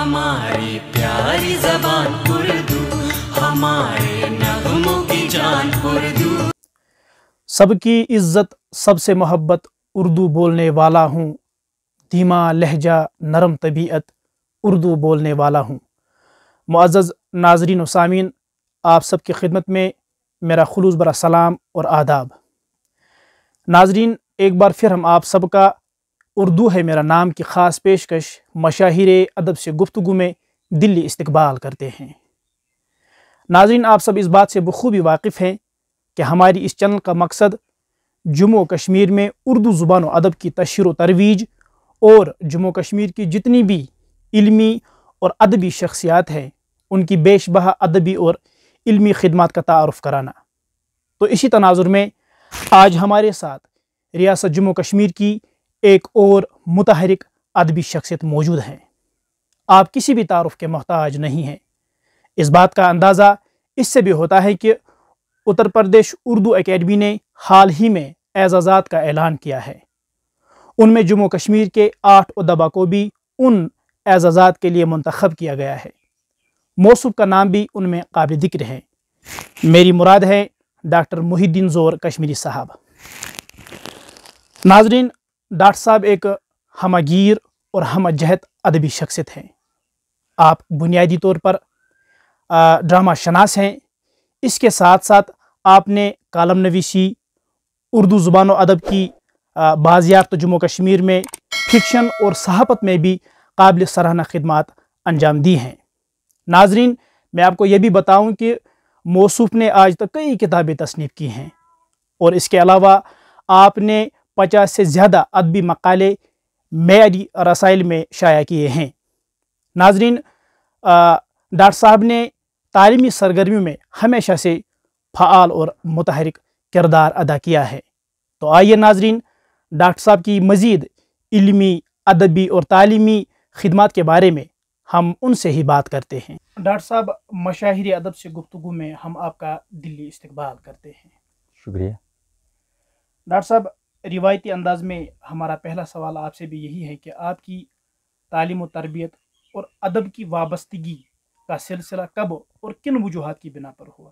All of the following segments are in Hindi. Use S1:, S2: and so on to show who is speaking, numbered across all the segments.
S1: हमारी प्यारी ज़बान उर्दू, हमारे नगमों की जान उर्दू।
S2: सबकी इज़्ज़त सबसे मोहब्बत उर्दू बोलने वाला हूँ, धीमा लहजा नरम तबीयत उर्दू बोलने वाला हूँ। मुअज़्ज़ज़ नाज़रीन व सामीन, आप सबकी खिदमत में मेरा खुलूस भरा सलाम और आदाब। नाज़रीन, एक बार फिर हम आप सबका उर्दू है मेरा नाम की ख़ास पेशकश मशाहिरे अदब से गुफ्तगू में दिली इस्तकबाल करते हैं। नाज़रीन, आप सब इस बात से बखूबी वाकिफ़ हैं कि हमारी इस चैनल का मकसद जम्मू व कश्मीर में उर्दू ज़ुबान व अदब की तशहीर व तरवीज और जम्मू कश्मीर की जितनी भी इल्मी और अदबी शख्सियात हैं उनकी बेशबहा अदबी और इल्मी खिदमत का तारुफ़ कराना। तो इसी तनाजुर में आज हमारे साथ रियासत जम्मू कश्मीर की एक और मुतहरिक अदबी शख्सियत मौजूद हैं। आप किसी भी तारुफ़ के मोहताज नहीं हैं। इस बात का अंदाज़ा इससे भी होता है कि उत्तर प्रदेश उर्दू अकेडमी ने हाल ही में एजाज़ात का ऐलान किया है। उनमें जम्मू कश्मीर के 8 उदबा को भी उन एजाज़ात के लिए मुंतखब किया गया है। मौसूफ का नाम भी उनमें काबिल ज़िक्र है। मेरी मुराद है डॉक्टर मुहिद्दीन ज़ोर कश्मीरी साहब। नाज़रीन, डॉक्टर साहब एक हमगीर और हमजहत अदबी शख्सियत हैं। आप बुनियादी तौर पर ड्रामा शनास हैं। इसके साथ साथ आपने कालम नवीसी, उर्दू ज़ुबान व अदब की बाज़ियाफ़्त जम्मू कश्मीर में फिक्शन और सहाफ़त में भी काबिल सराहना खिदमत अंजाम दी हैं। नाज़रीन, मैं आपको यह भी बताऊं कि मौसूफ़ ने आज तक कई किताबें तसनीफ़ की हैं और इसके अलावा आपने 50 से ज़्यादा अदबी मकाले मेयारी रसाइल में शाया किए हैं। नाज़रीन, डॉक्टर साहब ने तालीमी सरगर्मियों में हमेशा से फ़आल और मुतहरिक किरदार अदा किया है। तो आइए नाज़रीन, डॉक्टर साहब की मज़ीद इल्मी, अदबी और तालीमी खिदमत के बारे में हम उनसे ही बात करते हैं। डॉक्टर साहब, मशाहिर अदब से गुफ्तगू में हम आपका दिली इस्तकबाल करते हैं।
S3: शुक्रिया।
S2: डॉक्टर साहब, रिवायती अंदाज में हमारा पहला सवाल आपसे भी यही है कि आपकी तालीम व तरबियत और अदब की वाबस्तगी का सिलसिला कब और किन वजूहात की बिना पर हुआ?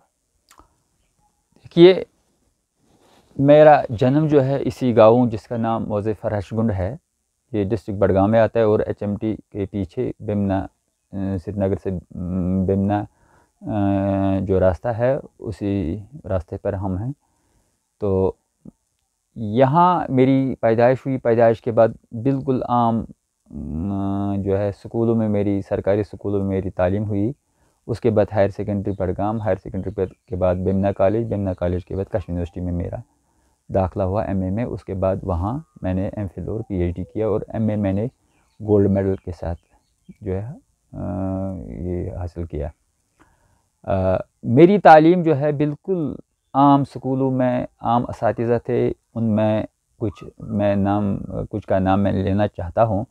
S3: देखिए, मेरा जन्म जो है इसी गाँव जिसका नाम मौज़े फरहशगुंड है, ये डिस्ट्रिक्ट बडगाम में आता है और HMT के पीछे बिमना, श्रीनगर से बिमना जो रास्ता है उसी रास्ते पर हम हैं। तो यहाँ मेरी पैदाइश हुई। पैदाइश के बाद बिल्कुल आम जो है स्कूलों में, मेरी सरकारी स्कूलों में मेरी तालीम हुई। उसके बाद higher secondary Budgam, higher secondary के बाद बिमना कॉलेज, बिमना कॉलेज के बाद कश्मीर यूनिवर्सिटी में मेरा दाखिला हुआ MA में। उसके बाद वहाँ मैंने MPhil और PhD किया और MA मैंने गोल्ड मेडल के साथ जो है ये हासिल किया। मेरी तालीम जो है बिल्कुल आम स्कूलों में आम असातिज़ा थे। उनमें कुछ का नाम मैं लेना चाहता हूँ।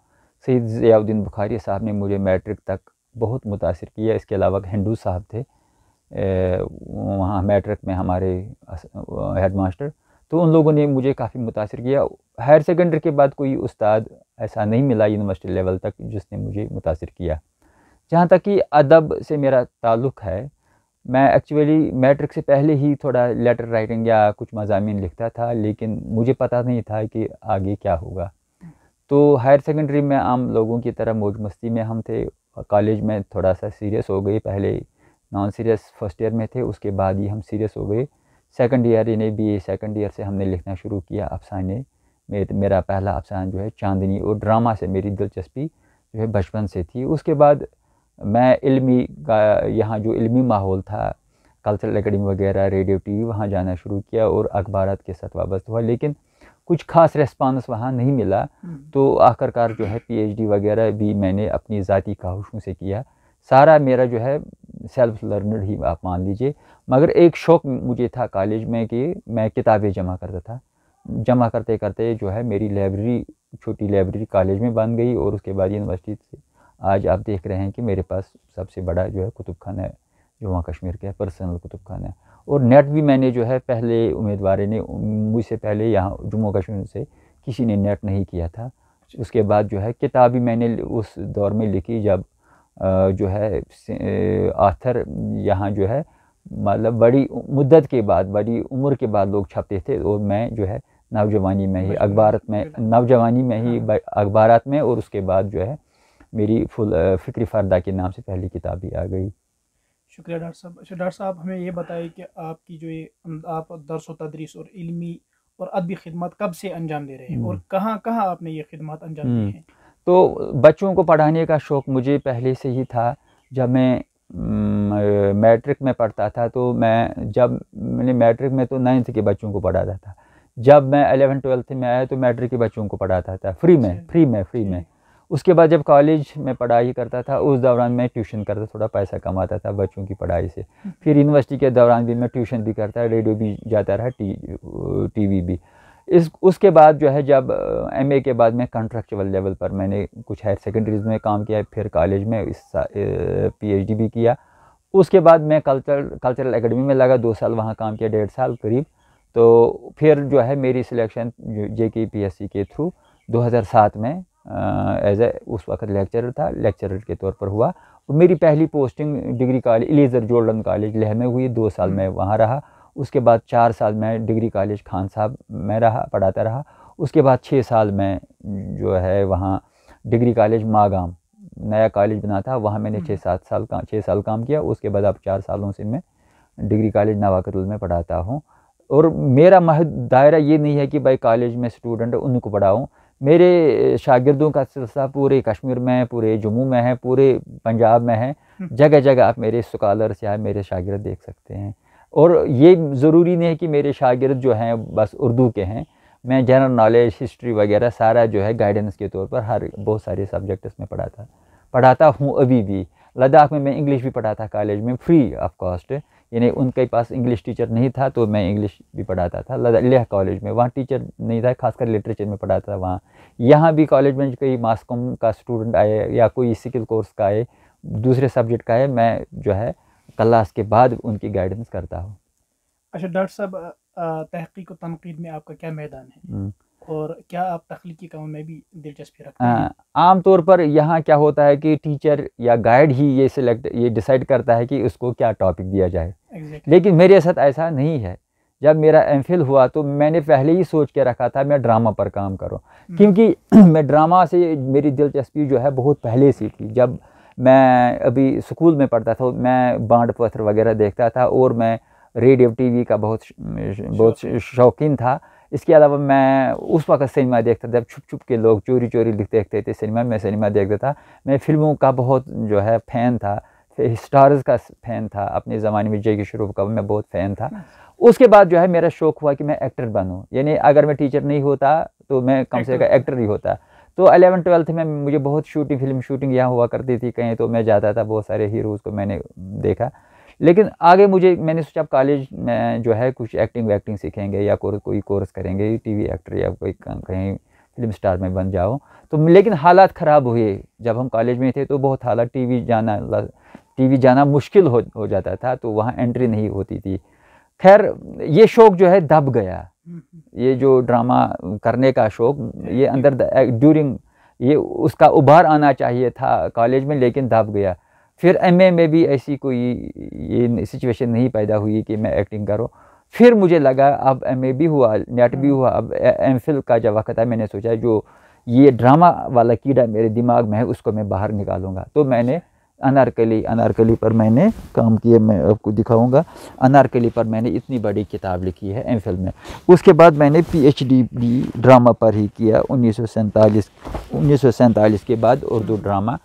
S3: सैयद ज़ियाउद्दीन बुखारी साहब ने मुझे मैट्रिक तक बहुत मुतासिर किया। इसके अलावा हिंदू साहब थे वहाँ मैट्रिक में हमारे हेड मास्टर, तो उन लोगों ने मुझे काफ़ी मुतासिर किया। हायर सेकेंडरी के बाद कोई उस्ताद ऐसा नहीं मिला यूनिवर्सिटी लेवल तक जिसने मुझे मुतासिर किया। जहाँ तक कि अदब से मेरा ताल्लुक़ है, मैं एक्चुअली मैट्रिक से पहले ही थोड़ा लेटर राइटिंग या कुछ मज़ामीन लिखता था, लेकिन मुझे पता नहीं था कि आगे क्या होगा। तो हायर सेकेंडरी में आम लोगों की तरह मौज मस्ती में हम थे। कॉलेज में थोड़ा सा सीरियस हो गए। पहले नॉन सीरियस फर्स्ट ईयर में थे, उसके बाद ही हम सीरियस हो गए। सेकंड ईयर यानी BA सेकंड ईयर से हमने लिखना शुरू किया अफसाने। मेरा पहला अफसाना जो है चांदनी, और ड्रामा से मेरी दिलचस्पी जो है बचपन से थी। उसके बाद मैं इल्मी का यहाँ जो इल्मी माहौल था, कल्चरल एकेडमी वगैरह, रेडियो TV वहाँ जाना शुरू किया और अखबारात के साथ वाबस्ता हुआ, लेकिन कुछ खास रेस्पॉन्स वहाँ नहीं मिला। तो आखिरकार जो है PhD वगैरह भी मैंने अपनी ज़ाती ख्वाहिशों से किया। सारा मेरा जो है सेल्फ लर्नर ही आप मान लीजिए। मगर एक शौक़ मुझे था कॉलेज में कि मैं किताबें जमा करता था। जमा करते करते जो है मेरी लाइब्रेरी, छोटी लाइब्रेरी कॉलेज में बन गई और उसके बाद यूनिवर्सिटी से आज आप देख रहे हैं कि मेरे पास सबसे बड़ा जो है कुतुब खाना है, जो वहाँ कश्मीर का पर्सनल कुतुब खाना है। और नेट भी मैंने जो है पहले उम्मीदवार ने मुझसे पहले यहाँ जम्मू कश्मीर से किसी ने नेट नहीं किया था। उसके बाद जो है किताब भी मैंने उस दौर में लिखी जब जो है आथर यहाँ जो है मतलब बड़ी मुद्दत के बाद, बड़ी उम्र के बाद लोग छपते थे, और मैं जो है नौजवानी में ही अखबारात में, नौजवानी में ही अखबारात में, और उसके बाद जो है मेरी फुल फ़िक्र फ़रदा के नाम से पहली किताब भी आ गई।
S2: शुक्रिया डॉक्टर साहब। अच्छा डॉक्टर साहब, हमें ये बताइए कि आपकी जो ये आप दर्स व तदरीस और इल्मी और अदबी खिदमत कब से अंजाम दे रहे हैं और कहाँ कहाँ आपने ये खिदमत अंजाम दी हैं?
S3: तो बच्चों को पढ़ाने का शौक़ मुझे पहले से ही था। जब मैं मैट्रिक में पढ़ता था, तो मैंने मैट्रिक में तो 9th के बच्चों को पढ़ाता था। जब मैं 11th-12th में आया तो मैट्रिक के बच्चों को पढ़ाता था फ्री में। उसके बाद जब कॉलेज में पढ़ाई करता था, उस दौरान मैं ट्यूशन करता, थोड़ा पैसा कमाता था बच्चों की पढ़ाई से। फिर यूनिवर्सिटी के दौरान भी मैं ट्यूशन भी करता, रेडियो भी जाता रहा, टीवी भी। उसके बाद जो है, जब एमए के बाद मैं कॉन्ट्रैक्चुअल लेवल पर मैंने कुछ हायर सेकेंडरीज में काम किया, फिर कॉलेज में पीएचडी भी किया। उसके बाद मैं कल्चरल एकेडमी में लगा, 2 साल वहाँ काम किया, 1.5 साल करीब। तो फिर जो है मेरी सिलेक्शन JKPSC के थ्रू 2007 में एज ए उस वक्त लेक्चरर के तौर पर हुआ। मेरी पहली posting degree college Eliezer Joldan college Leh में हुई। 2 साल में वहाँ रहा। उसके बाद 4 साल मैं डिग्री कॉलेज खान साहब में पढ़ाता रहा। उसके बाद 6 साल में जो है वहाँ डिग्री कॉलेज मागाम नया कॉलेज बना था, वहाँ मैंने 6 साल काम किया। उसके बाद अब 4 सालों से मैं डिग्री कॉलेज नवाकतल में पढ़ाता हूँ। और मेरा दायरा ये नहीं है कि भाई कॉलेज में स्टूडेंट उनको पढ़ाऊँ। मेरे शागिर्दों का सिलसिला पूरे कश्मीर में है, पूरे जम्मू में है, पूरे पंजाब में है। जगह जगह आप मेरे स्कॉलर्स या मेरे शागिर्द देख सकते हैं। और ये ज़रूरी नहीं है कि मेरे शागिर्द जो हैं बस उर्दू के हैं। मैं जनरल नॉलेज, हिस्ट्री वगैरह सारा जो है गाइडेंस के तौर पर बहुत सारे सब्जेक्ट इसमें पढ़ाता हूँ। अभी भी लद्दाख में मैं इंग्लिश भी पढ़ाता कॉलेज में फ्री ऑफ कॉस्ट, यानी उनके पास इंग्लिश टीचर नहीं था तो मैं इंग्लिश भी पढ़ाता था लेह कॉलेज में। वहाँ टीचर नहीं था, खासकर लिटरेचर में पढ़ाता था वहाँ। यहाँ भी कॉलेज में कोई मास कॉम का स्टूडेंट आए या कोई स्किल कोर्स का आए, दूसरे सब्जेक्ट का आए, मैं जो है क्लास के बाद उनकी गाइडेंस करता हूँ।
S2: अच्छा डॉक्टर साहब, तहकीक और तनकीद में आपका क्या मैदान है और क्या आप तख्लीकी काम में भी दिलचस्पी रखते हैं?
S3: आम तौर पर यहाँ क्या होता है कि टीचर या गाइड ही ये डिसाइड करता है कि उसको क्या टॉपिक दिया जाए। लेकिन मेरे साथ ऐसा नहीं है। जब मेरा एमफिल हुआ तो मैंने पहले ही सोच के रखा था मैं ड्रामा पर काम करूँ, क्योंकि मैं ड्रामा से मेरी दिलचस्पी जो है बहुत पहले से थी। जब मैं अभी स्कूल में पढ़ता था मैं बांड पत्र वगैरह देखता था और मैं रेडियो टीवी का बहुत शौकीन था। इसके अलावा मैं उस वक्त सिनेमा देखता था, छुप छुप के लोग चोरी चोरी देखते थे सिनेमा में, सिनेमा देखता था। मैं फिल्मों का बहुत जो है फ़ैन था, स्टार्स का फ़ैन था। अपने ज़माने में जय किशोर का मैं बहुत फ़ैन था। उसके बाद जो है मेरा शौक़ हुआ कि मैं एक्टर बनूं, यानी अगर मैं टीचर नहीं होता तो मैं कम से कम एक्टर ही होता। तो 11th-12th में मुझे बहुत फिल्म शूटिंग यहाँ हुआ करती थी कहीं, तो मैं जाता था, बहुत सारे हीरोज़ को मैंने देखा। लेकिन आगे मैंने सोचा कॉलेज में जो है कुछ एक्टिंग सीखेंगे या कोई कोर्स करेंगे, टीवी एक्टर या कोई कहीं फिल्म स्टार में बन जाओ। तो लेकिन हालात ख़राब हुए जब हम कॉलेज में थे, तो बहुत हालात टीवी जाना मुश्किल हो जाता था, तो वहाँ एंट्री नहीं होती थी। खैर ये शौक़ जो है दब गया। ये जो ड्रामा करने का शौक़ ये अंदर ड्यूरिंग ये उसका उभार आना चाहिए था कॉलेज में, लेकिन दब गया। फिर एमए में भी ऐसी कोई ये सिचुएशन नहीं पैदा हुई कि मैं एक्टिंग करूं। फिर मुझे लगा अब एमए भी हुआ, नेट भी हुआ, अब एमफिल का जब वक्त है, मैंने सोचा जो ये ड्रामा वाला कीड़ा मेरे दिमाग में है उसको मैं बाहर निकालूंगा। तो मैंने अनारकली पर मैंने काम किया, मैं आपको दिखाऊंगा। अनारकली पर मैंने इतनी बड़ी किताब लिखी है एमफिल में। उसके बाद मैंने पीएचडी भी ड्रामा पर ही किया 1947 के बाद उर्दू ड्रामा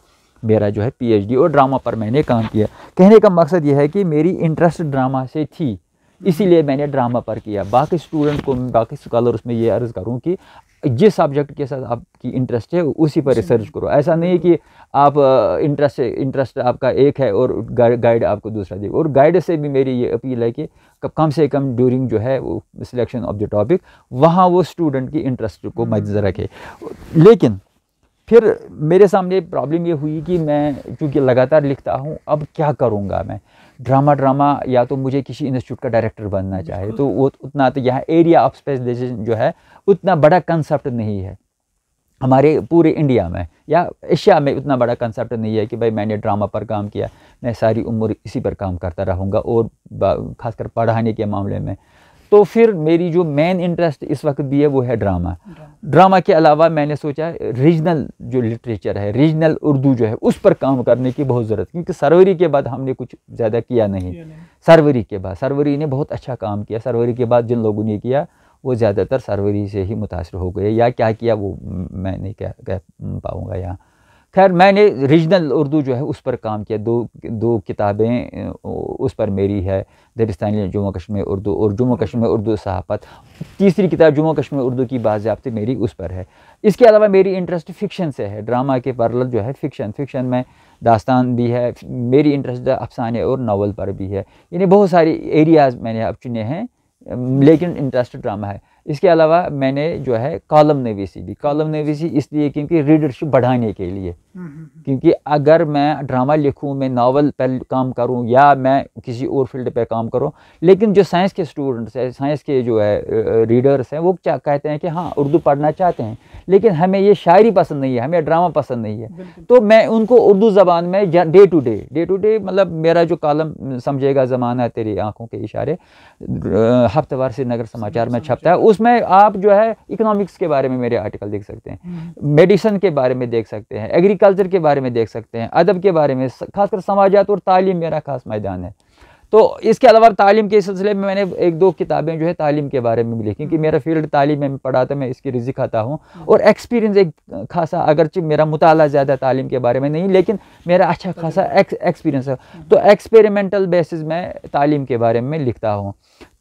S3: मेरा जो है पीएचडी और ड्रामा पर मैंने काम किया। कहने का मकसद यह है कि मेरी इंटरेस्ट ड्रामा से थी, इसीलिए मैंने ड्रामा पर किया। बाकी स्टूडेंट को, बाकी स्कॉलर्स में ये अर्ज़ करूं कि जिस सब्जेक्ट के साथ आपकी इंटरेस्ट है उसी पर रिसर्च करो। ऐसा नहीं है कि आप इंटरेस्ट आपका एक है और गाइड आपको दूसरा दे। और गाइड से भी मेरी ये अपील है कि कम से कम ड्यूरिंग जो है वो सिलेक्शन ऑफ द टॉपिक वहाँ वो स्टूडेंट की इंटरेस्ट को मद्देनज़र रखे। लेकिन फिर मेरे सामने प्रॉब्लम ये हुई कि मैं चूँकि लगातार लिखता हूँ, अब क्या करूँगा मैं? ड्रामा या तो मुझे किसी इंस्टीट्यूट का डायरेक्टर बनना चाहे, तो वो उतना तो यहाँ एरिया ऑफ स्पेशलाइजेशन जो है उतना बड़ा कंसेप्ट नहीं है। हमारे पूरे इंडिया में या एशिया में उतना बड़ा कंसेप्ट नहीं है कि भाई मैंने ड्रामा पर काम किया, मैं सारी उम्र इसी पर काम करता रहूँगा, और ख़ासकर पढ़ाने के मामले में। तो फिर मेरी जो मेन इंटरेस्ट इस वक्त भी है वो है ड्रामा। ड्रामा के अलावा मैंने सोचा रीजनल जो लिटरेचर है, रीजनल उर्दू जो है, उस पर काम करने की बहुत ज़रूरत, क्योंकि सरवरी के बाद हमने कुछ ज़्यादा किया नहीं। सरवरी के बाद, सरवरी ने बहुत अच्छा काम किया, सरवरी के बाद जिन लोगों ने किया वो ज़्यादातर सरवरी से ही मुतासर हो गए, या क्या किया वो मैं नहीं कह पाऊँगा यहाँ। खैर मैंने रीजनल उर्दू जो है उस पर काम किया, दो किताबें उस पर मेरी है, दबिस्तानी जम्मू कश्मीर उर्दू और जम्मू कश्मीर उर्दू सहाफ़त। तीसरी किताब जम्मू कश्मीर उर्दू की बाज़ाब्ती मेरी उस पर है। इसके अलावा मेरी इंटरेस्ट फ़िक्शन से है, ड्रामा के पैरेलल जो है फ़िक्शन में दास्तान भी है, मेरी इंटरेस्ट अफसाने और नावल पर भी है। यानी बहुत सारे एरियाज़ मैंने अब चुने हैं, लेकिन इंटरेस्ट ड्रामा है। इसके अलावा मैंने जो है कॉलम नवीसी इसलिए क्योंकि रीडरशिप बढ़ाने के लिए, क्योंकि अगर मैं ड्रामा लिखूं, मैं नावल पर काम करूं या मैं किसी और फील्ड पे काम करूं, लेकिन जो साइंस के स्टूडेंट्स हैं, साइंस के जो है रीडर्स हैं, वो क्या कहते हैं कि हाँ उर्दू पढ़ना चाहते हैं, लेकिन हमें ये शायरी पसंद नहीं है, हमें ड्रामा पसंद नहीं है, तो मैं उनको उर्दू ज़बान में डे टू डे मतलब मेरा जो कॉलम समझेगा ज़माना तेरी आंखों के इशारे, हफ्तेवार श्रीनगर समाचार में छपता है, उसमें आप जो है इकोनॉमिक्स के बारे में मेरे आर्टिकल देख सकते हैं, मेडिसिन के बारे में देख सकते हैं, एग्रीकल्चर के बारे में देख सकते हैं, अदब के बारे में, खासकर समाजात और तालीम मेरा खास मैदान है। तो इसके अलावा तालीम के सिलसिले में मैंने एक दो किताबें जो है तालीम के बारे में भी लिखी, क्योंकि मेरा फील्ड तालीम में पढ़ा था, मैं इसकी रिज़िक खाता हूँ, और एक्सपीरियंस एक खासा, अगरचे मेरा मुताला ज़्यादा तालीम के बारे में नहीं, लेकिन मेरा अच्छा खासा एक्सपीरियंस है, तो एक्सपेरिमेंटल बेसिस में तालीम के बारे में लिखता हूँ।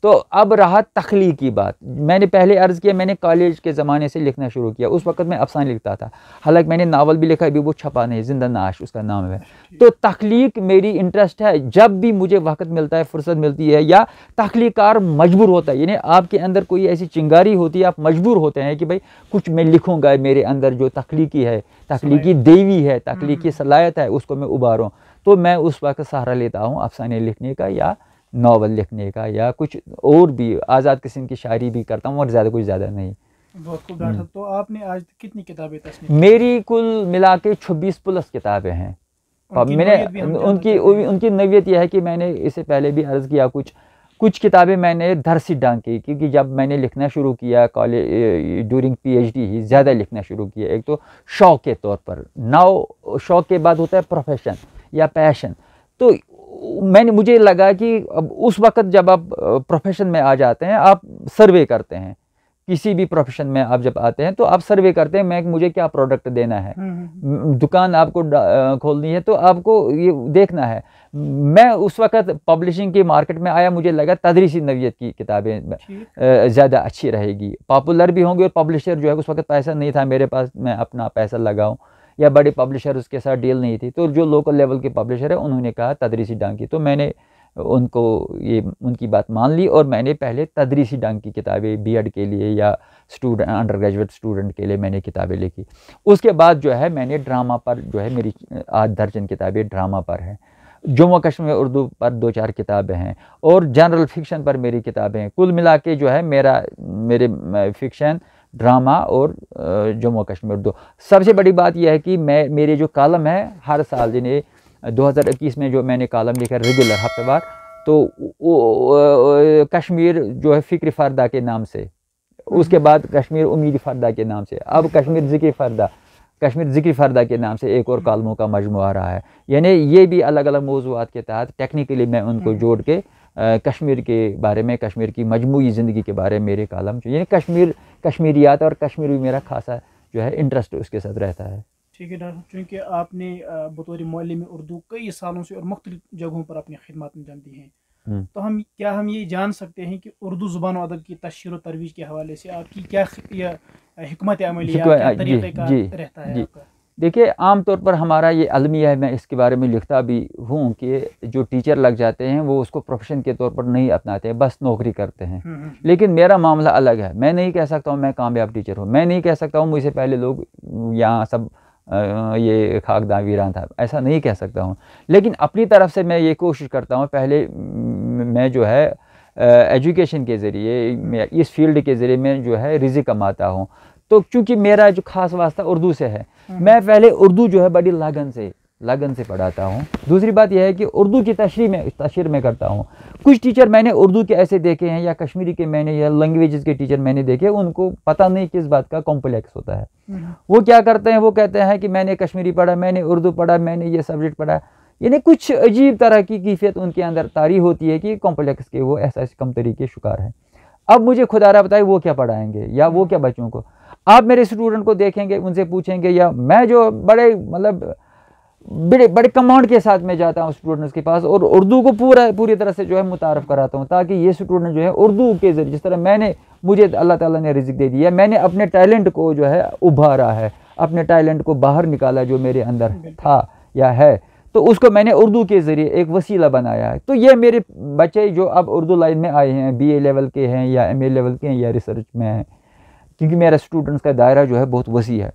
S3: तो अब रहा तख्लीक की बात, मैंने पहले अर्ज़ किया मैंने कॉलेज के ज़माने से लिखना शुरू किया, उस वक्त मैं अफसाने लिखता था, हालांकि मैंने नावल भी लिखा, अभी वो छपा नहीं, जिंदा नाश उसका नाम है। तो तख्लीक मेरी इंटरेस्ट है, जब भी मुझे वक्त मिलता है, फुर्सत मिलती है, या तख्लीकार मजबूर होता है, यानी आपके अंदर कोई ऐसी चिंगारी होती है, आप मजबूर होते हैं कि भाई कुछ मैं लिखूँगा, मेरे अंदर जो तख्लीकी है, तख्लीकी देवी है, तख्लीकी सलाहियत है, उसको मैं उभारूँ, तो मैं उस वक्त सहारा लेता हूँ अफसाने लिखने का या नावल लिखने का, या कुछ और भी आज़ाद किस्म की शायरी भी करता हूँ, और ज़्यादा नहीं।
S2: बहुत खूब डॉक्टर साहब। तो आपने आज कितनी किताबें तस्नीफ?
S3: मेरी कुल मिला के 26 प्लस किताबें हैं। मैंने उनकी नवीयत यह है कि मैंने इससे पहले भी अर्ज़ किया, कुछ किताबें मैंने धरसी डांग की, क्योंकि जब मैंने लिखना शुरू किया कॉलेज ड्यूरिंग PhD ही ज़्यादा लिखना शुरू किया, एक तो शौक़ के तौर पर, नाउ शौक़ के बाद होता है प्रोफेशन या पैशन। तो मुझे लगा कि अब उस वक्त जब आप प्रोफेशन में आ जाते हैं, आप सर्वे करते हैं, किसी भी प्रोफेशन में आप जब आते हैं तो आप सर्वे करते हैं मुझे क्या प्रोडक्ट देना है, दुकान आपको खोलनी है तो आपको ये देखना है। मैं उस वक्त पब्लिशिंग की मार्केट में आया, मुझे लगा तदरीसी नवियत की किताबें ज़्यादा अच्छी रहेगी, पॉपुलर भी होंगी, और पब्लिशर जो है उस वक्त पैसा नहीं था मेरे पास, मैं अपना पैसा लगाऊं, या बड़े पब्लिशर उसके साथ डील नहीं थी, तो जो लोकल लेवल के पब्लिशर है उन्होंने कहा तदरीसी डांग की, तो मैंने उनकी बात मान ली, और मैंने पहले तदरीसी डांग की किताबें B.Ed के लिए या अंडर ग्रेजुएट स्टूडेंट के लिए मैंने किताबें लिखी। उसके बाद जो है मैंने ड्रामा पर जो है मेरी 8 दर्जन किताबें ड्रामा पर हैं, जम्मू कश्मीर उर्दू पर 2-4 किताबें हैं, और जनरल फिक्शन पर मेरी किताबें हैं। कुल मिला के जो है मेरे फिक्शन, ड्रामा और जम्मू कश्मीर उर्दू। सबसे बड़ी बात यह है कि मेरे जो कॉलम है हर साल, जिन्हें 2021 में जो मैंने कॉलम लिखा रेगुलर हफ्तेवार, तो कश्मीर जो है फ़िक्र फ़रदा के नाम से, उसके बाद कश्मीर उम्मीद फ़रदा के नाम से, अब कश्मीर ज़िक्र फ़रदा के नाम से एक और कॉलमों का मजमुआ रहा है। यानी ये भी अलग अलग मौज़ूआत के तहत टेक्निकली मैं उनको जोड़ के कश्मीर के बारे में, कश्मीर की मजमूई ज़िंदगी के बारे में मेरे कॉलम, यानी कश्मीरियात और कश्मीर भी मेरा खासा जो है इंटरेस्ट उसके साथ रहता है।
S2: ठीक है डॉक्टर, चूँकि आपने बतौर मुअल्लिम उर्दू कई सालों से और मुख्तलिफ जगहों पर अपनी खिदमत अंजाम दी हैं, तो हम ये जान सकते हैं कि उर्दू ज़ुबान और अदब की तशहीर और तरवीज के हवाले से आपकी क्या हिकमत अमली या क्या तरीक़ा रहता है आपका?
S3: देखिए, आम तौर पर हमारा ये अलमिया है, मैं इसके बारे में लिखता भी हूँ कि जो टीचर लग जाते हैं वो उसको प्रोफेशन के तौर पर नहीं अपनाते हैं, बस नौकरी करते हैं। लेकिन मेरा मामला अलग है, मैं नहीं कह सकता हूँ मैं कामयाब टीचर हूँ, मैं नहीं कह सकता हूँ मुझसे पहले लोग यहाँ सब ये खाकदां वीरान था, ऐसा नहीं कह सकता हूँ। लेकिन अपनी तरफ से मैं ये कोशिश करता हूँ, पहले मैं जो है एजुकेशन के ज़रिए, इस फील्ड के ज़रिए मैं जो है रिज़्क़ कमाता हूँ, तो चूंकि मेरा जो खास वास्ता उर्दू से है, मैं पहले उर्दू जो है बड़ी लगन से पढ़ाता हूँ। दूसरी बात यह है कि उर्दू की तशरीह में करता हूँ। कुछ टीचर मैंने उर्दू के ऐसे देखे हैं या कश्मीरी के मैंने या लैंग्वेजेस के टीचर मैंने देखे, उनको पता नहीं किस बात का कॉम्प्लेक्स होता है। वो क्या करते हैं, वो कहते हैं कि मैंने कश्मीरी पढ़ा, मैंने उर्दू पढ़ा, मैंने ये सब्जेक्ट पढ़ा, यानी कुछ अजीब तरह की कैफियत उनके अंदर तारी होती है कि कॉम्प्लेक्स के वो एहसास कमतरी के शिकार हैं। अब मुझे खुदारा बताए वो क्या पढ़ाएंगे या वो क्या बच्चों को। आप मेरे स्टूडेंट को देखेंगे, उनसे पूछेंगे, या मैं जो बड़े मतलब बड़े कमांड के साथ में जाता हूँ स्टूडेंट्स के पास और उर्दू को पूरी तरह से जो है मुतारफ़ कराता हूँ, ताकि ये स्टूडेंट जो है उर्दू के ज़रिए, जिस तरह मुझे अल्लाह ताला ने रिज़्क़ दे दिया, मैंने अपने टैलेंट को जो है उभारा है, अपने टैलेंट को बाहर निकाला जो मेरे अंदर था या है, तो उसको मैंने उर्दू के ज़रिए एक वसीला बनाया है। तो ये मेरे बच्चे जो अब उर्दू लाइन में आए हैं, BA लेवल के हैं या MA लेवल के हैं या रिसर्च में हैं, क्योंकि मेरा स्टूडेंट्स का दायरा जो है बहुत वसी है,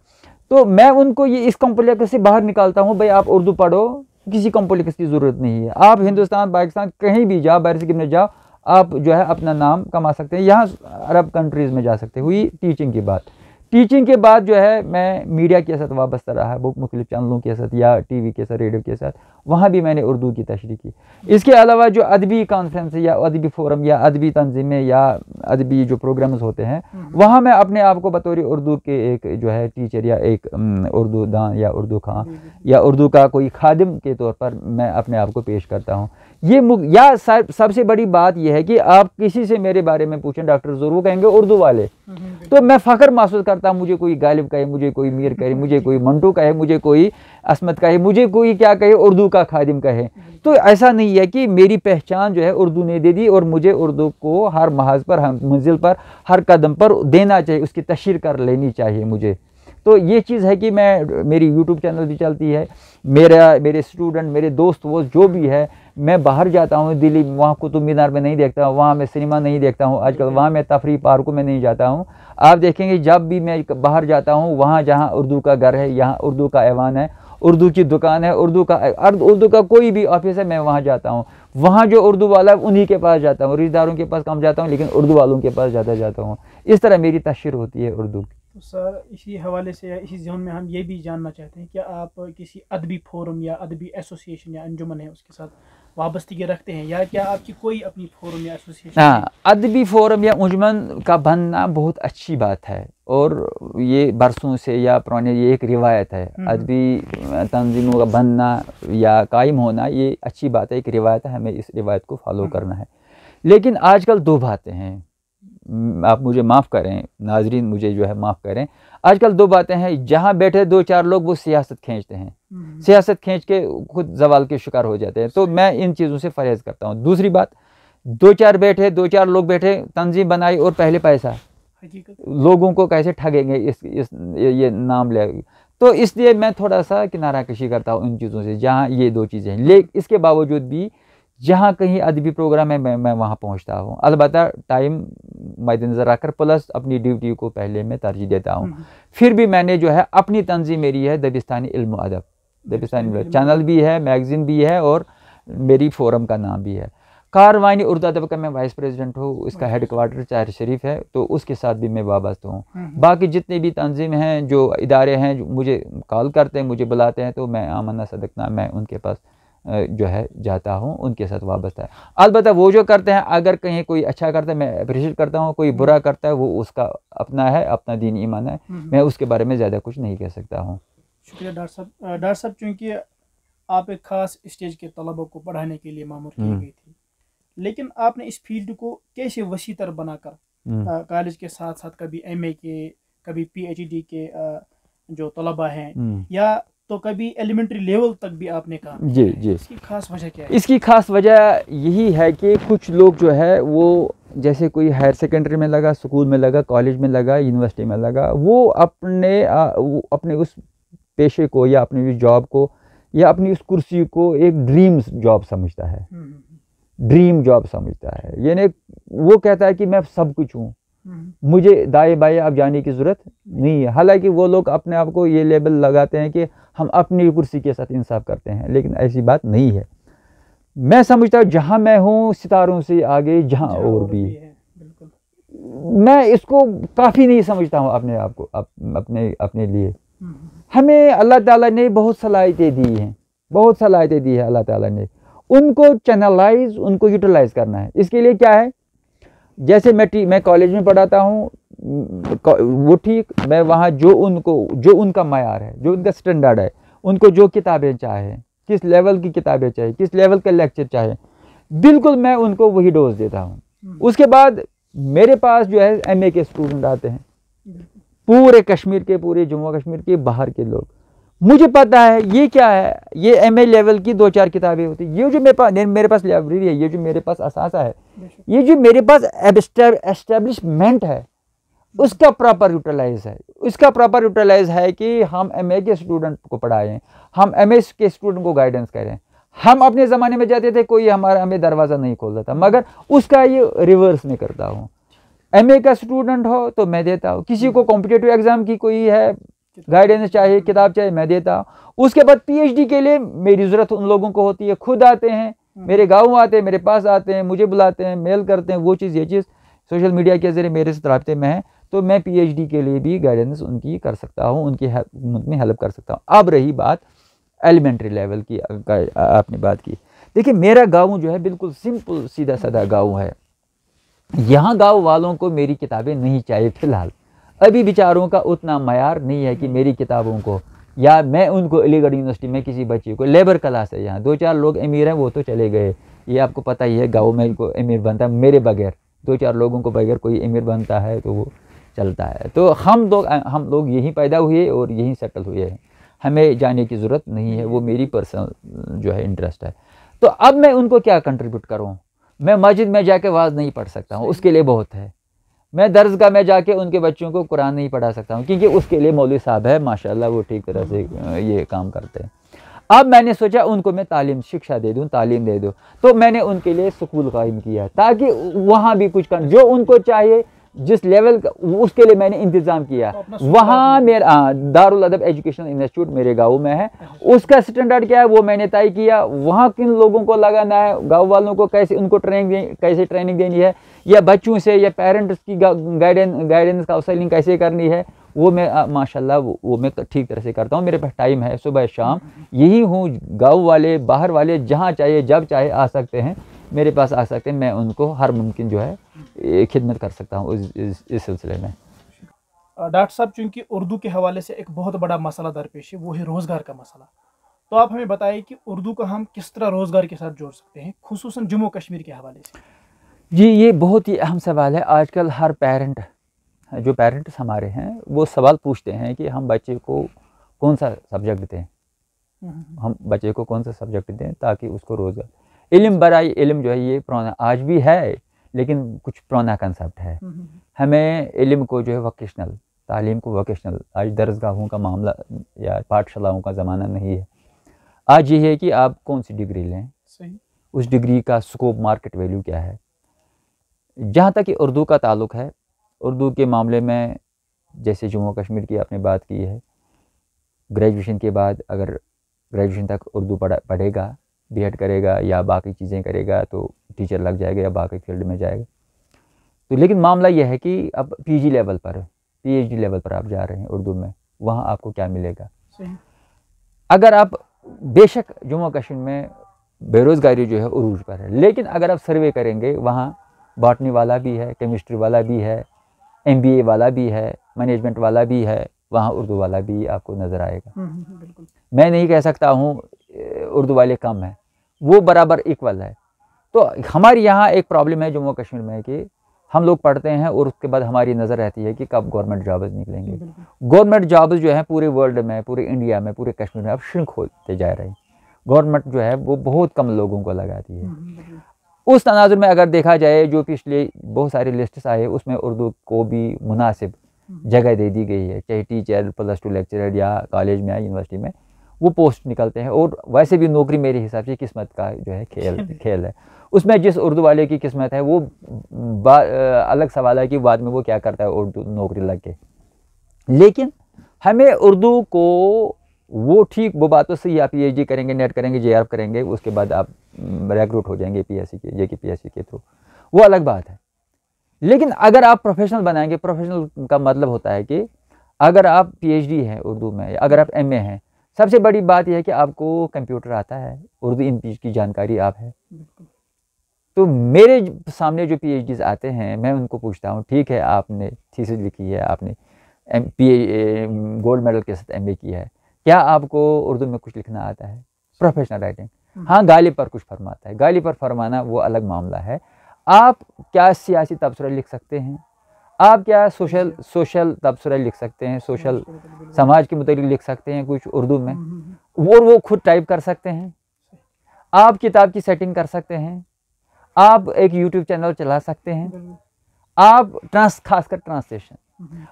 S3: तो मैं उनको ये इस कॉम्प्लेक्स से बाहर निकालता हूँ। भाई आप उर्दू पढ़ो, किसी कॉम्प्लेक्स की ज़रूरत नहीं है। आप हिंदुस्तान, पाकिस्तान कहीं भी जाओ, बाहर से जाओ, आप जो है अपना नाम कमा सकते हैं। यहाँ अरब कंट्रीज़ में जा सकते हैं। हुई टीचिंग की बात। टीचिंग के बाद जो है मैं मीडिया के साथ वाबस्ता रहा है, बहुत मुख्तलिफ चैनलों के साथ या TV के साथ, रेडियो के साथ, वहाँ भी मैंने उर्दू की तशरीह की। इसके अलावा जो अदबी कॉन्फ्रेंस या अदबी फोरम या अदबी तंजीमें या अदबी जो प्रोग्राम्स होते हैं, वहाँ मैं अपने आप को बतौर उर्दू के एक जो है टीचर या एक उर्दू दान या उर्दू खां या उर्दू का कोई खादिम के तौर पर मैं अपने आप को पेश करता हूँ। या सबसे बड़ी बात यह है कि आप किसी से मेरे बारे में पूछें, डॉक्टर ज़रूर, वो कहेंगे उर्दू वाले, तो मैं फ़ख्र महसूस करता हूँ। मुझे कोई गालिब कहे, मुझे कोई मीर कहे, मुझे कोई मंटू कहे, मुझे कोई असमत कहे, मुझे कोई क्या कहे, उर्दू का खादिम कहे, तो ऐसा नहीं है कि मेरी पहचान जो है उर्दू ने दे दी और मुझे उर्दू को हर महाज पर, हर मंजिल पर, हर कदम पर देना चाहिए, उसकी तशरीह कर लेनी चाहिए मुझे। तो ये चीज़ है कि मेरी YouTube चैनल भी चलती है, मेरे स्टूडेंट, मेरे दोस्त, वो जो भी है, मैं बाहर जाता हूँ दिल्ली, वहाँ कुतुब मीनार में नहीं देखता हूँ, वहाँ मैं सिनेमा नहीं देखता हूँ आजकल, वहाँ मैं तफरी पार्कों में नहीं जाता हूँ। आप देखेंगे जब भी मैं बाहर जाता हूँ, वहाँ जहाँ उर्दू का घर है, यहाँ उर्दू का ऐवान है, उर्दू की दुकान है, उर्दू का कोई भी ऑफिस है, मैं वहाँ जाता हूँ। वहाँ जो उर्दू वाला है उन्हीं के पास जाता हूँ, रिश्तेदारों के पास कम जाता हूँ, लेकिन उर्दू वालों के पास ज़्यादा जाता हूँ। इस तरह मेरी तशरीह होती है उर्दू की।
S2: तो सर, इसी हवाले से या इसी जोन में हम ये भी जानना चाहते हैं कि आप किसी अदबी फोरम या अदबी एसोसिएशन या अंजुमन है उसके साथ वाबस्तगी रखते हैं, या क्या आपकी कोई अपनी फोरम या एसोसिएशन?
S3: हाँ, अदबी फोरम या अंजुमन का बनना बहुत अच्छी बात है और ये बरसों से या पुराने ये एक रिवायत है। अदबी तंजीमों का बनना या कायम होना ये अच्छी बात है, एक रिवायत है, हमें इस रिवायत को फॉलो करना है। लेकिन आजकल दो बातें हैं, आप मुझे माफ़ करें, नाजरीन मुझे जो है माफ़ करें, आजकल दो बातें हैं। जहाँ बैठे दो चार लोग वो सियासत खींचते हैं, सियासत खींच के खुद जवाल के शिकार हो जाते हैं, तो मैं इन चीज़ों से परहेज़ करता हूँ। दूसरी बात, दो चार लोग बैठे, तंजीम बनाई और पहले पैसा, लोगों को कैसे ठगेंगे ये नाम ले, तो इसलिए मैं थोड़ा सा किनारा कशी करता हूँ इन चीज़ों से। जहाँ ये दो चीज़ें हैं, लेकिन इसके बावजूद भी जहाँ कहीं अदबी प्रोग्राम है मैं वहाँ पहुँचता हूँ, अलबत्ता टाइम मद्देनज़र रखकर, प्लस अपनी ड्यूटी को पहले मैं तरजीह देता हूँ। फिर भी मैंने जो है अपनी तंजीम मेरी है दबिस्तानी इल्म अदब, दबिस्तानी चैनल भी है, मैगज़ीन भी है और मेरी फोरम का नाम भी है। कारवानी उर्दू अदब का मैं वाइस प्रेसिडेंट हूँ, इसका हेड क्वार्टर चार शरीफ है, तो उसके साथ भी मैं वाबस्ता हूँ। बाकी जितने भी तंजीम हैं, जो इदारे हैं, जो मुझे कॉल करते हैं, मुझे बुलाते हैं, तो मैं आमना सदकना मैं उनके पास जो है जाता हूँ, उनके साथ वाबस्ता है। अलबत्ता वो जो करते हैं, अगर कहीं कोई अच्छा करता है मैं अप्रिशिएट करता हूँ, कोई बुरा करता है वो उसका अपना है, अपना दीन ईमान है, मैं उसके बारे में ज़्यादा कुछ नहीं कह सकता हूँ।
S2: शुक्रिया डॉक्टर साहब। डॉक्टर साहब, चूँकि आप एक ख़ास स्टेज के तलबों को पढ़ाने के लिए मामूर की गई थी, लेकिन आपने इस फील्ड को कैसे वसी तर बनाकर कॉलेज के साथ साथ कभी MA के, कभी PhD के जो तलबा हैं, या तो कभी एलिमेंट्री लेवल तक भी आपने काम
S3: जी जी,
S2: इसकी खास वजह क्या है?
S3: इसकी खास वजह यही है कि कुछ लोग जो है वो जैसे कोई हायर सेकेंडरी में लगा, स्कूल में लगा, कॉलेज में लगा, यूनिवर्सिटी में लगा, वो अपने उस पेशे को या अपनी उस जॉब को या अपनी उस कुर्सी को एक ड्रीम जॉब समझता है, ड्रीम जॉब समझता है। यानी वो कहता है कि मैं सब कुछ हूँ, मुझे दाएं बाएं अब जाने की ज़रूरत नहीं है। हालांकि वो लोग अपने आप को ये लेबल लगाते हैं कि हम अपनी कुर्सी के साथ इंसाफ करते हैं, लेकिन ऐसी बात नहीं है। मैं समझता हूँ जहाँ मैं हूँ सितारों से आगे जहाँ और भी है। मैं इसको काफ़ी नहीं समझता हूँ अपने आप को, अपने लिए। हमें अल्लाह ताला ने बहुत सलाहियतें दी हैं, बहुत सलाहियतें दी है अल्लाह ताला ने, उनको चैनलाइज, उनको यूटिलाइज करना है। इसके लिए क्या है, जैसे मैं कॉलेज में पढ़ाता हूँ, वो ठीक, मैं वहाँ जो उनका मायार है, जो उनका स्टैंडर्ड है, उनको जो किताबें चाहे, किस लेवल की किताबें चाहिए, किस लेवल का लेक्चर चाहे, बिल्कुल मैं उनको वही डोज देता हूँ। उसके बाद मेरे पास जो है MA के स्टूडेंट आते हैं, पूरे कश्मीर के, पूरे जम्मू कश्मीर के, बाहर के लोग। मुझे पता है ये क्या है, ये MA लेवल की 2-4 किताबें होती है। ये जो मेरे पास लाइब्रेरी है, ये जो मेरे पास असासा है, ये जो मेरे पास एस्टेब्लिशमेंट है, उसका प्रॉपर यूटिलाइज है। इसका प्रॉपर यूटिलाइज है कि हम MA के स्टूडेंट को पढ़ाएं, हम MA के स्टूडेंट को गाइडेंस करें। हम अपने ज़माने में जाते थे, कोई हमें दरवाज़ा नहीं खोलता था, मगर उसका ये रिवर्स में करता हूँ। MA का स्टूडेंट हो तो मैं देता हूँ, किसी को कॉम्पिटिटिव एग्जाम की कोई है गाइडेंस चाहिए, किताब चाहिए, मैं देता हूँ। उसके बाद PhD के लिए मेरी ज़रूरत उन लोगों को होती है, खुद आते हैं, मेरे गाँव आते हैं, मेरे पास आते हैं, मुझे बुलाते हैं, मेल करते हैं, वो चीज़ ये चीज़ सोशल मीडिया के ज़रिए मेरे से राब्ते में है, तो मैं PhD के लिए भी गाइडेंस उनकी कर सकता हूँ, उनकी हेल्प कर सकता हूँ। अब रही बात एलिमेंट्री लेवल की, आपने बात की, देखिए मेरा गाँव जो है बिल्कुल सिंपल सीधा साधा गाँव है। यहाँ गाँव वालों को मेरी किताबें नहीं चाहिए फ़िलहाल, अभी बेचारों का उतना मयार नहीं है कि मेरी किताबों को, या मैं उनको अलीगढ़ यूनिवर्सिटी में किसी बच्चे को, लेबर क्लास है यहाँ, 2-4 लोग अमीर हैं, वो तो चले गए, ये आपको पता ही है, गाँव में को अमीर बनता है, मेरे बगैर 2-4 लोगों को बगैर कोई अमीर बनता है तो वो चलता है। तो हम लोग यहीं पैदा हुए और यहीं सेटल हुए हैं, हमें जाने की ज़रूरत नहीं है, वो मेरी पर्सनल जो है इंटरेस्ट है। तो अब मैं उनको क्या कंट्रीब्यूट करूँ, मैं मस्जिद में जाके वाज नहीं पढ़ सकता हूँ, उसके लिए बहुत है। मैं दरसगाह में जाके उनके बच्चों को कुरान नहीं पढ़ा सकता हूँ, क्योंकि उसके लिए मौलवी साहब है माशाल्लाह, वो ठीक तरह से ये काम करते हैं। अब मैंने सोचा उनको मैं तालीम शिक्षा दे दूँ, तालीम दे दूँ, तो मैंने उनके लिए स्कूल कायम किया, ताकि वहाँ भी कुछ जो उनको चाहिए, जिस लेवल का, उसके लिए मैंने इंतज़ाम किया। वहाँ मेरा दारुल अदब एजुकेशनल इंस्टीट्यूट मेरे गाँव में है, उसका स्टैंडर्ड क्या है वो मैंने तय किया। वहाँ किन लोगों को लगाना है, गाँव वालों को कैसे उनको कैसे ट्रेनिंग देनी है, या बच्चों से या पेरेंट्स की गाइडेंस काउंसलिंग कैसे करनी है, वो मैं माशाल्लाह वो मैं ठीक तरह से करता हूँ। मेरे पास टाइम है, सुबह शाम यही हूँ। गाँव वाले, बाहर वाले जहाँ चाहे जब चाहे आ सकते हैं, मेरे पास आ सकते हैं, मैं उनको हर मुमकिन जो है खिदमत कर सकता हूँ इस सिलसिले में।
S2: डॉक्टर साहब, चूँकि उर्दू के हवाले से एक बहुत बड़ा मसला दरपेश है, वो है रोज़गार का मसला, तो आप हमें बताइए कि उर्दू को हम किस तरह रोज़गार के साथ जोड़ सकते हैं, खुसूसन जम्मू कश्मीर के हवाले से।
S3: जी, ये बहुत ही अहम सवाल है। आजकल हर जो पेरेंट्स हमारे हैं, वो सवाल पूछते हैं कि हम बच्चे को कौन सा सब्जेक्ट दें, हम बच्चे को कौन सा सब्जेक्ट दें ताकि उसको रोज़गार। इल्म बराई इल्म जो है ये पुराना आज भी है, लेकिन कुछ पुराना कंसेप्ट है। हमें इल्म को जो है वोकेशनल, तालीम को वोकेशनल, आज दरसगाहों का मामला या पाठशालाओं का ज़माना नहीं है। आज ये है कि आप कौन सी डिग्री लें, सही, उस डिग्री का स्कोप, मार्केट वैल्यू क्या है। जहाँ तक कि उर्दू का ताल्लुक़ है, उर्दू के मामले में जैसे जम्मू कश्मीर की आपने बात की है, ग्रेजुएशन के बाद अगर ग्रेजुएशन तक उर्दू पढ़ेगा, B.Ed करेगा या बाकी चीज़ें करेगा तो टीचर लग जाएगा या बाकी फील्ड में जाएगा। तो लेकिन मामला यह है कि अब PG लेवल पर, PhD लेवल पर आप जा रहे हैं उर्दू में, वहाँ आपको क्या मिलेगा। अगर आप, बेशक जम्मू कश्मीर में बेरोज़गारी जो है उरूज पर है, लेकिन अगर आप सर्वे करेंगे, वहाँ बॉटनी वाला भी है, केमिस्ट्री वाला भी है, MBA वाला भी है, मैनेजमेंट वाला भी है, वहाँ उर्दू वाला भी आपको नज़र आएगा। मैं नहीं कह सकता हूँ उर्दू वाले कम हैं, वो बराबर इक्वल है। तो हमारे यहाँ एक प्रॉब्लम है जम्मू कश्मीर में कि हम लोग पढ़ते हैं और उसके बाद हमारी नज़र रहती है कि कब गवर्नमेंट जॉब्स निकलेंगे। गवर्नमेंट जॉब्स जो है पूरे वर्ल्ड में, पूरे इंडिया में, पूरे कश्मीर में अब श्रिंक होते जा रहे हैं। गवर्नमेंट जो है वो बहुत कम लोगों को लगाती है। उस तनाजुर में अगर देखा जाए, जो पिछले बहुत सारे लिस्ट्स आए, उसमें उर्दू को भी मुनासिब जगह दे दी गई है, चाहे टीचर, +2 लेक्चरर या कॉलेज में या यूनिवर्सिटी में वो पोस्ट निकलते हैं। और वैसे भी नौकरी मेरे हिसाब से किस्मत का जो है खेल है। उसमें जिस उर्दू वाले की किस्मत है वो अलग सवाल है कि बाद में वो क्या करता है उर्दू नौकरी लग के। लेकिन हमें उर्दू को वो ठीक, वो बात तो सही, आप PhD करेंगे, नेट करेंगे, JRF करेंगे, उसके बाद आप रिक्रूट हो जाएंगे PSC के, JK PSC के थ्रू, वो अलग बात है। लेकिन अगर आप प्रोफेशनल बनाएंगे, प्रोफेशनल का मतलब होता है कि अगर आप पीएचडी हैं उर्दू में, अगर आप एमए हैं, सबसे बड़ी बात यह है कि आपको कंप्यूटर आता है, उर्दू इंग्लिश की जानकारी आप है। तो मेरे सामने जो पीएचडीज आते हैं, मैं उनको पूछता हूँ, ठीक है आपने थीसिस लिखी है, आपने गोल्ड मेडल के साथ एमए किया है, क्या आपको उर्दू में कुछ लिखना आता है? प्रोफेशनल राइटिंग, हाँ गालिब पर कुछ फरमाता है, गालिब पर फरमाना वो अलग मामला है। आप क्या सियासी तबसरा लिख सकते हैं, आप क्या सोशल तबसरा लिख सकते हैं, सोशल समाज के मुताबिक लिख सकते हैं कुछ उर्दू में, वो खुद टाइप कर सकते हैं। आप किताब की सेटिंग कर सकते हैं, आप एक यूट्यूब चैनल चला सकते हैं, आप खासकर ट्रांसलेशन।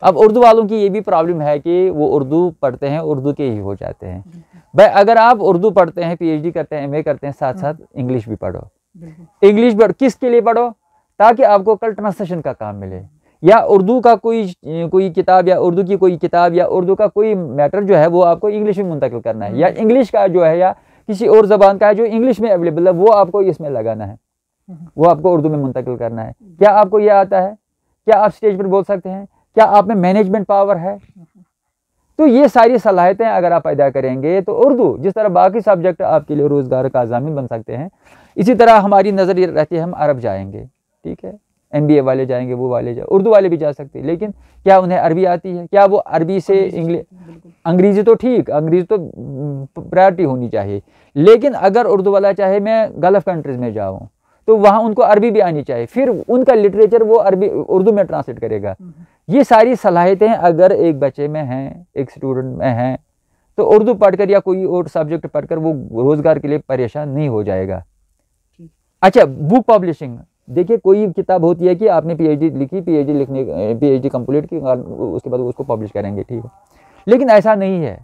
S3: अब उर्दू वालों की ये भी प्रॉब्लम है कि वो उर्दू पढ़ते हैं, उर्दू के ही हो जाते हैं। भाई अगर आप उर्दू पढ़ते हैं, पीएचडी करते हैं, एमए करते हैं, साथ साथ इंग्लिश भी पढ़ो। इंग्लिश पढ़ो किसके लिए पढ़ो? ताकि आपको कल ट्रांसलेशन का काम मिले, या उर्दू का कोई किताब, या उर्दू की कोई किताब, या उर्दू का कोई मैटर जो है वो आपको इंग्लिश में मुंतकिल करना है, या इंग्लिश का जो है या किसी और ज़बान का है जो इंग्लिश में अवेलेबल है वो आपको इसमें लगाना है, वो आपको उर्दू में मुंतकिल करना है। क्या आपको यह आता है? क्या आप स्टेज पर बोल सकते हैं? क्या आप में मैनेजमेंट पावर है? तो ये सारी सलाहियतें अगर आप पैदा करेंगे तो उर्दू, जिस तरह बाकी सब्जेक्ट आपके लिए रोज़गार का ज़ामिन बन सकते हैं, इसी तरह हमारी नज़र ये रहती है हम अरब जाएंगे, ठीक है, एमबीए वाले जाएंगे, वो वाले जाए, उर्दू वाले भी जा सकते हैं, लेकिन क्या उन्हें अरबी आती है? क्या वो अरबी से इंग्लिश, अंग्रेज़ी तो ठीक, अंग्रेज़ी तो प्रायोरिटी होनी चाहिए, लेकिन अगर उर्दू वाला चाहे मैं गल्फ़ कंट्रीज़ में जाऊँ तो वहाँ उनको अरबी भी आनी चाहिए, फिर उनका लिटरेचर वो अरबी उर्दू में ट्रांसलेट करेगा। ये सारी सलाहियतें अगर एक बच्चे में हैं, एक स्टूडेंट में हैं, तो उर्दू पढ़कर या कोई और सब्जेक्ट पढ़कर वो रोज़गार के लिए परेशान नहीं हो जाएगा। अच्छा, बुक पब्लिशिंग, देखिए कोई किताब होती है कि आपने पीएचडी लिखी, पीएचडी कंप्लीट की, उसके बाद उसको पब्लिश करेंगे, ठीक है, लेकिन ऐसा नहीं है।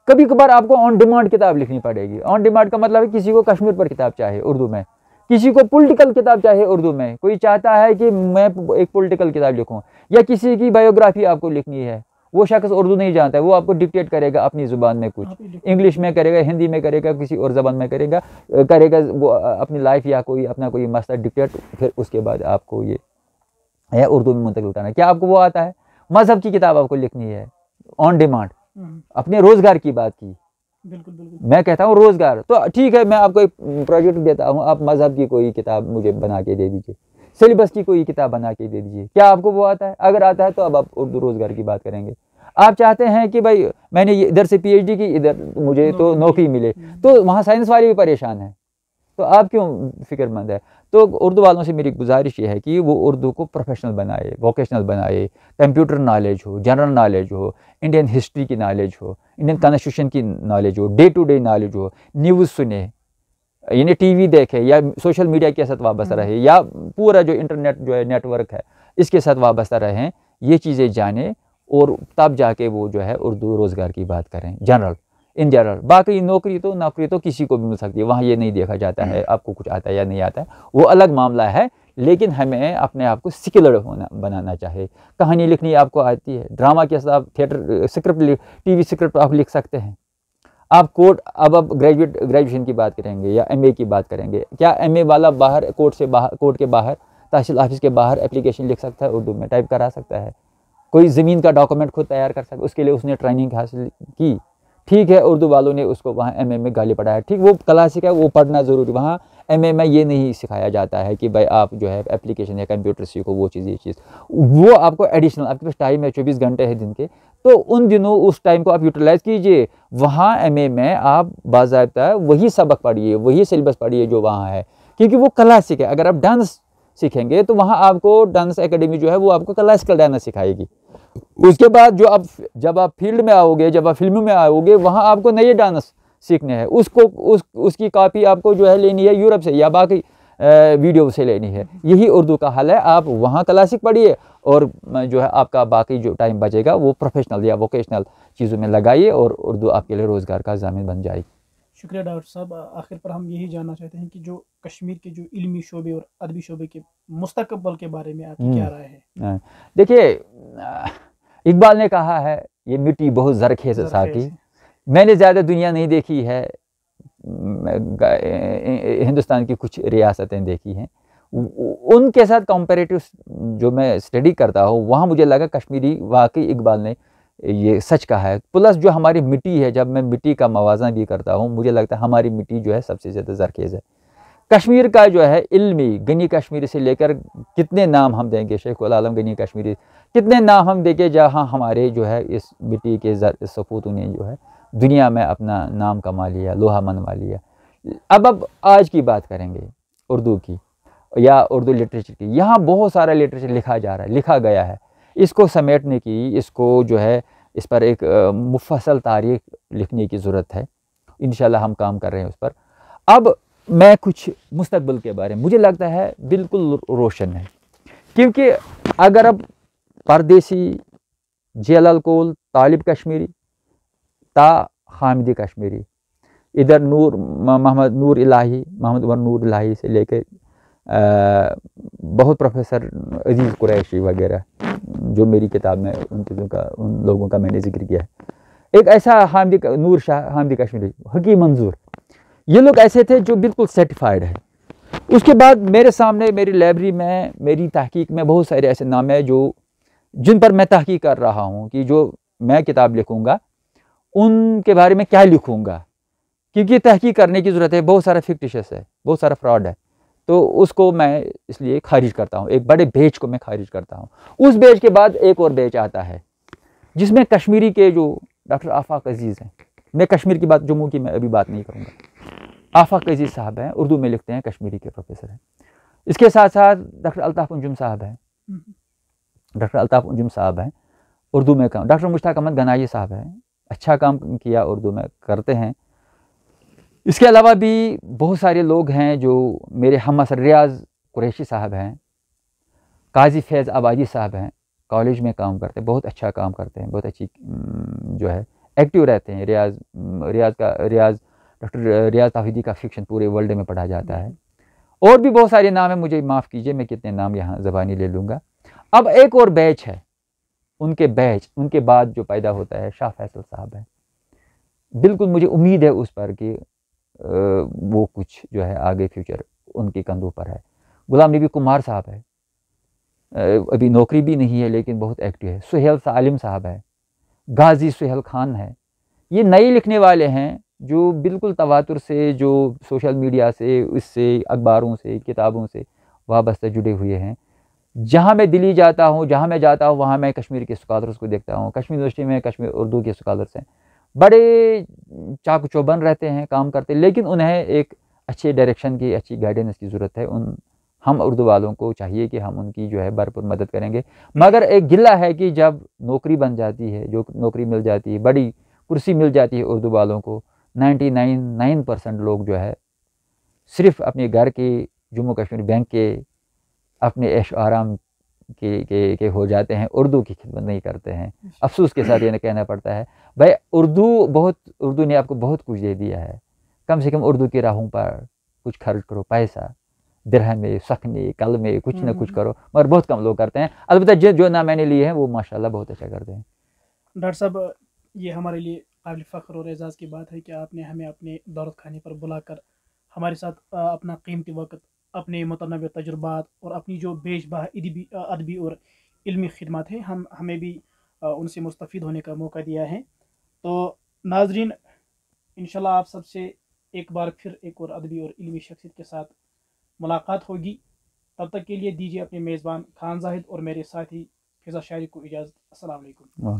S3: कभी कभार आपको ऑन डिमांड किताब लिखनी पड़ेगी। ऑन डिमांड का मतलब है किसी को कश्मीर पर किताब चाहिए उर्दू में, किसी को पॉलिटिकल किताब चाहिए उर्दू में, कोई चाहता है कि मैं एक पॉलिटिकल किताब लिखूं, या किसी की बायोग्राफी आपको लिखनी है, वो शख्स उर्दू नहीं जानता है, वो आपको डिक्टेट करेगा अपनी ज़ुबान में, कुछ इंग्लिश में करेगा, हिंदी में करेगा, किसी और ज़बान में करेगा वो अपनी लाइफ या कोई अपना कोई मसला डिक्टेट, फिर उसके बाद आपको ये या उर्दू में मुंतकिल करना है। क्या आपको वो आता है? मज़हब की किताब आपको लिखनी है ऑन डिमांड, अपने रोज़गार की बात की, बिल्कुल। मैं कहता हूँ रोज़गार, तो ठीक है मैं आपको एक प्रोजेक्ट देता हूँ, आप मज़हब की कोई किताब मुझे बना के दे दीजिए, सिलेबस की कोई किताब बना के दे दीजिए। क्या आपको वो आता है? अगर आता है तो अब आप उर्दू रोज़गार की बात करेंगे। आप चाहते हैं कि भाई मैंने इधर से पीएचडी की, इधर मुझे तो नौकरी मिले, तो वहाँ साइंस वाले भी परेशान हैं, तो आप क्यों फिक्रमंद है? तो उर्दू वालों से मेरी गुजारिश ये है कि वो उर्दू को प्रोफेशनल बनाए, वोकेशनल बनाए, कंप्यूटर नॉलेज हो, जनरल नॉलेज हो, इंडियन हिस्ट्री की नॉलेज हो, इंडियन कॉन्स्टिट्यूशन की नॉलेज हो, डे टू डे नॉलेज हो, न्यूज़ सुने, यानी टीवी देखे, या सोशल मीडिया के साथ वाबस्ता रहे, या पूरा जो इंटरनेट जो है नेटवर्क है इसके साथ वाबस्ता रहें, ये चीज़ें जाने, और तब जाके वो जो है उर्दू रोज़गार की बात करें इन जनरल। बाकी नौकरी तो किसी को भी मिल सकती है, वहाँ ये नहीं देखा जाता है आपको कुछ आता है या नहीं आता है, वो अलग मामला है, लेकिन हमें अपने आप को स्किल्ड बनाना चाहिए। कहानी लिखनी आपको आती है, ड्रामा के साथ थिएटर स्क्रिप्ट, टीवी स्क्रिप्ट आप लिख सकते हैं। आप कोर्ट, अब आप ग्रेजुएशन की बात करेंगे या एमए की बात करेंगे, क्या एमए वाला बाहर कोर्ट के बाहर तहसील ऑफिस के बाहर एप्लीकेशन लिख सकता है, उर्दू में टाइप करा सकता है? कोई ज़मीन का डॉक्यूमेंट खुद तैयार कर सकता है, उसके लिए उसने ट्रेनिंग हासिल की, ठीक है, उर्दू वालों ने उसको वहाँ एमए में गाली पढ़ाया, ठीक, वो क्लासिक है, वो पढ़ना ज़रूरी। वहाँ एमए में ये नहीं सिखाया जाता है कि भाई आप जो है एप्लीकेशन या कंप्यूटर सीखो, वो चीज़ ये चीज़, वो आपको एडिशनल, आपके पास टाइम है 24 घंटे है दिन के, तो उन दिनों उस टाइम को आप यूटिलाइज़ कीजिए। वहाँ एमए में आप बाज़ाब्ता वही सबक पढ़िए, वही सिलेबस पढ़िए जो वहाँ है, क्योंकि वो क्लासिक है। अगर आप डांस सीखेंगे तो वहाँ आपको डांस एकेडमी जो है वो आपको क्लासिकल डांस सिखाएगी। उसके बाद जब आप फील्ड में आओगे, जब आप फिल्मों में आओगे, वहाँ आपको नए डांस सीखने हैं, उसकी कॉपी आपको जो है लेनी है यूरोप से या बाकी वीडियो से लेनी है। यही उर्दू का हल है, आप वहाँ क्लासिक पढ़िए और जो है आपका बाकी जो टाइम बचेगा वो प्रोफेशनल या वोकेशनल चीज़ों में लगाइए और उर्दू आपके लिए रोज़गार का ज़ामिन बन जाएगी।
S2: शुक्रिया डॉक्टर साहब। आखिर पर हम यही जानना चाहते हैं कि जो कश्मीर के जो इल्मी शोबे और अदबी शोबे के मुस्तकबिल के बारे में आपकी क्या राय है?
S3: देखिए, इकबाल ने कहा है ये मिट्टी बहुत ज़रखेज़ है साकी। मैंने ज़्यादा दुनिया नहीं देखी है, हिंदुस्तान की कुछ रियासतें देखी हैं, उनके साथ कंपैरेटिव जो मैं स्टडी करता हूँ वहाँ मुझे लगा कश्मीरी वाकई इकबाल ने ये सच कहा है। प्लस जो हमारी मिट्टी है, जब मैं मिट्टी का मवाजना भी करता हूँ मुझे लगता है हमारी मिट्टी जो है सबसे ज़्यादा ज़रखेज़ है। कश्मीर का जो है इल्मी गनी कश्मीरी से लेकर कितने नाम हम देंगे, शेखुल आलम गनी कश्मीरी, कितने नाम हम देंगे जहाँ हमारे जो है इस मिट्टी के सपूतों ने जो है दुनिया में अपना नाम कमा लिया, लोहा मनवा लिया। अब आज की बात करेंगे उर्दू की या उर्दू लिटरेचर की। यहाँ बहुत सारा लिटरेचर लिखा जा रहा है, लिखा गया है। इसको समेटने की, इसको जो है इस पर एक मुफस्सल तारीख लिखने की ज़रूरत है। इंशाल्लाह हम काम कर रहे हैं उस पर। अब मैं कुछ मुस्तकबिल के बारे में, मुझे लगता है बिल्कुल रोशन है, क्योंकि अगर अब परदेसी, जेलाल कोल, तालिब कश्मीरी, ता हामिदी कश्मीरी, इधर नूर मोहम्मद नूर इलाही, मोहम्मद उमर नूर इलाही से लेकर बहुत प्रोफेसर अजीज़ कुरैशी वगैरह जो मेरी किताब में उन लोगों का मैंने जिक्र किया है। एक ऐसा हामिदी नूर शाह हामिदी कश्मीरी, हकीम मंजूर, ये लोग ऐसे थे जो बिल्कुल सर्टिफाइड है। उसके बाद मेरे सामने मेरी लाइब्रेरी में, मेरी तहकीक में बहुत सारे ऐसे नाम हैं जो जिन पर मैं तहकीक कर रहा हूँ कि जो मैं किताब लिखूँगा उनके बारे में क्या लिखूँगा, क्योंकि तहकीक करने की ज़रूरत है। बहुत सारा फिक्टिशियस है, बहुत सारा फ्रॉड है, तो उसको मैं इसलिए खारिज करता हूँ। एक बड़े बेच को मैं खारिज करता हूँ। उस बेच के बाद एक और बेच आता है जिसमें कश्मीरी के जो डॉक्टर आफाक अजीज़ हैं, मैं कश्मीर की बात, जम्मू की मैं अभी बात नहीं करूँगा। आफाक अजीज़ साहब हैं, उर्दू में लिखते हैं, कश्मीरी के प्रोफेसर हैं। इसके साथ साथ डॉक्टर अल्ताफ़ अंजुम साहब हैं, डॉक्टर अल्ताफ़ अंजुम साहब हैं, उर्दू में काम। डॉक्टर मुश्ताक अहमद गनाई साहब हैं, अच्छा काम किया, उर्दू में करते हैं। इसके अलावा भी बहुत सारे लोग हैं जो मेरे हम असर, रियाज कुरैशी साहब हैं, काजी फैज़ आबादी साहब हैं, कॉलेज में काम करते हैं, बहुत अच्छा काम करते हैं, बहुत अच्छी जो है एक्टिव रहते हैं। रियाज डॉक्टर रियाज ताहिदी का फिक्शन पूरे वर्ल्ड में पढ़ा जाता है। और भी बहुत सारे नाम हैं, मुझे माफ़ कीजिए मैं कितने नाम यहाँ ज़बानी ले लूँगा। अब एक और बैच है, उनके बाद जो पैदा होता है शाह फैसल साहब है। बिल्कुल मुझे उम्मीद है उस पर कि वो कुछ जो है आगे फ्यूचर उनके कंधों पर है। गुलाम नबी कुमार साहब है, अभी नौकरी भी नहीं है लेकिन बहुत एक्टिव है। सुहेल सालिम साहब है, गाजी सुहेल खान है। ये नए लिखने वाले हैं जो बिल्कुल तवातुर से, जो सोशल मीडिया से, इससे, अखबारों से, किताबों से वाबस्ता जुड़े हुए हैं। जहाँ मैं दिल्ली जाता हूँ, जहाँ मैं जाता हूँ वहाँ मैं कश्मीर के स्कॉलर्स को देखता हूँ। कश्मीर यूनिवर्सिटी में कश्मीर उर्दू के स्कॉलर्स हैं, बड़े चाक चौबंद रहते हैं, काम करते हैं, लेकिन उन्हें एक अच्छे डायरेक्शन की, अच्छी गाइडेंस की ज़रूरत है। हम उर्दू वालों को चाहिए कि हम उनकी जो है भरपूर मदद करेंगे। मगर एक गिला है कि जब नौकरी बन जाती है, जो नौकरी मिल जाती है, बड़ी कुर्सी मिल जाती है उर्दू वालों को, 99% लोग जो है सिर्फ अपने घर के, जम्मू कश्मीर बैंक के, अपने ऐश आराम के हो जाते हैं, उर्दू की खिदमत नहीं करते हैं। अफसोस के साथ ये कहना पड़ता है। भाई उर्दू ने आपको बहुत कुछ दे दिया है, कम से कम उर्दू की राहों पर कुछ खर्च करो, पैसा, दिरहमें, सखने, कलमे, कुछ ना कुछ करो। मगर बहुत कम लोग करते हैं। अलबत्ता जो नाम मैंने लिए हैं वो माशाल्लाह बहुत अच्छा करते हैं।
S2: डॉक्टर साहब, ये हमारे लिए काबिल फ़ख्र और एज़ाज़ की बात है कि आपने हमें अपने दौलत खाने पर बुलाकर हमारे साथ अपना कीमती वक्त, अपने मुतनव्वि तजुर्बात और अपनी जो बेशबहा अदबी और इल्मी खिदमत है, हमें भी उनसे मुस्तफ़ीद होने का मौका दिया है। तो नाज़रीन, इंशाल्लाह आप सबसे एक बार फिर एक और अदबी और इल्मी शख्सियत के साथ मुलाकात होगी। तब तक के लिए दीजिए अपने मेज़बान खान जाहिद और मेरे साथी फ़िज़ा शायरी को इजाज़त। अस्सलाम वालेकुम।